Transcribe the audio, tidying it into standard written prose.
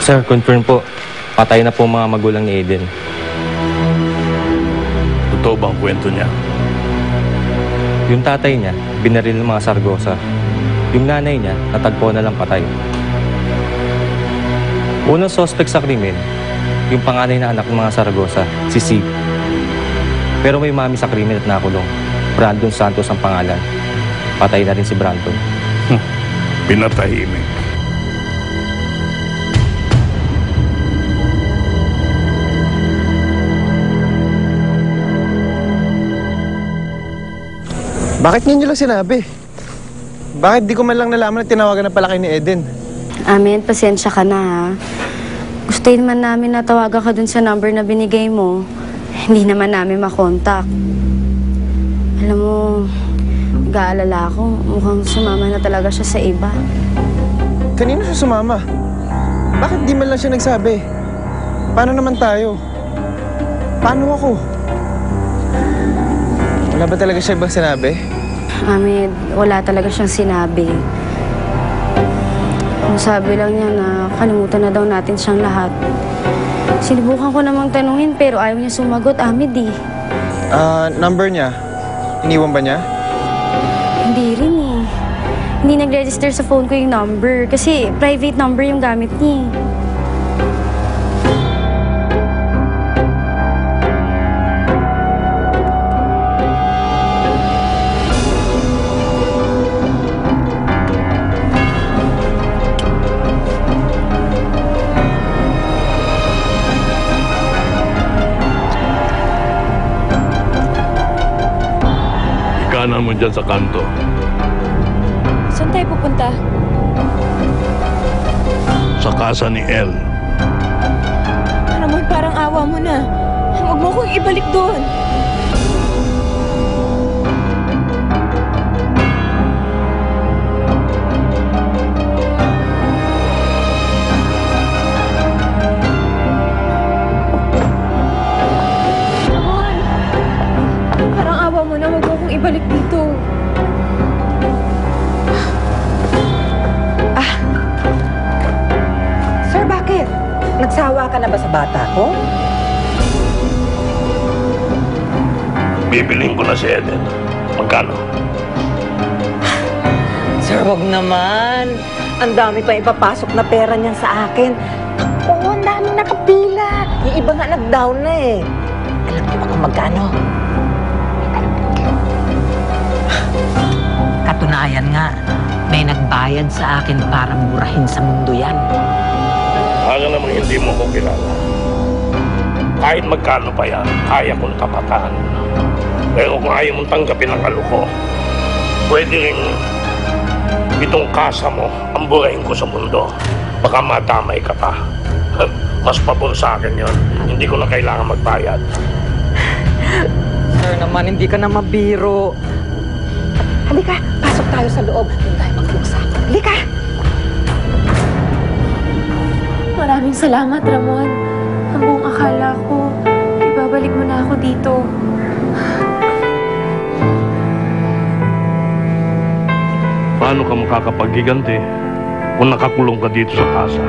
Sir, confirm po. Patay na po mga magulang ni Eden. Totoo bang kwento niya? Yung tatay niya, binaril ng mga Sargosa. Yung nanay niya, natagpo na lang patay. Unang suspect sa krimen, yung panganay na anak ng mga Sargosa, si Sig. Pero may mami sa krimen at nakulong. Brandon Santos ang pangalan. Patay na rin si Brandon. Pinatahimik. Bakit niyo lang sinabi? Bakit di ko man lang nalaman na tinawagan na pala kayo ni Eden? Amen, pasensya ka na ha. Gusto naman namin na tawagan ka dun sa number na binigay mo. Hindi naman namin makontak. Alam mo, nag-aalala ako. Mukhang sumama na talaga siya sa iba. Kanino siya sumama? Bakit di man lang siya nagsabi? Paano naman tayo? Paano ako? Wala ba talaga siya ibang sinabi? Ahmed, wala talaga siyang sinabi. Ang sabi lang niya na kalimutan na daw natin siyang lahat. Sinubukan ko namang tanungin pero ayaw niya sumagot, Ahmed eh. Number niya? Iniwan ba niya? Hindi rin eh. Hindi nag-register sa phone ko yung number kasi private number yung gamit niya. Ikanan mo dyan sa kanto. Saan tayo pupunta? Sa casa ni El. Ramon, parang awa mo na. Huwag mo akong ibalik doon. Ramon, parang awa mo na. Huwag mo akong ibalik dito. Sir, bakit? Nagsawa ka na ba sa bata ko? Bibiling ko na si Eden. Magkano? Sir, wag naman. Ang dami pa ipapasok na pera niyan sa akin. Oo, ang dami nakapila. Yung iba nga nag-down na eh. Alam niyo ba kung magkano? Katunayan nga, may nagbayad sa akin para murahin sa mundo yan. Hanga namang hindi mo ko kilala. Kahit magkano pa yan, kaya kong tapatan. Pero kung ayaw mong tanggapin ang kaluko, pwede rin itong kasa mo ang burahin ko sa mundo. Baka matamay ka pa. Mas pabor sa akin yun. Hindi ko na kailangan magbayad. Sir naman, hindi ka na mabiro. Halika, pasok tayo sa loob. Doon tayo mag-usap. Halika! Maraming salamat, Ramon. Ang buong akala ko, ibabalik mo na ako dito. Paano ka makakapaggiganti kung nakakulong ka dito sa kasa?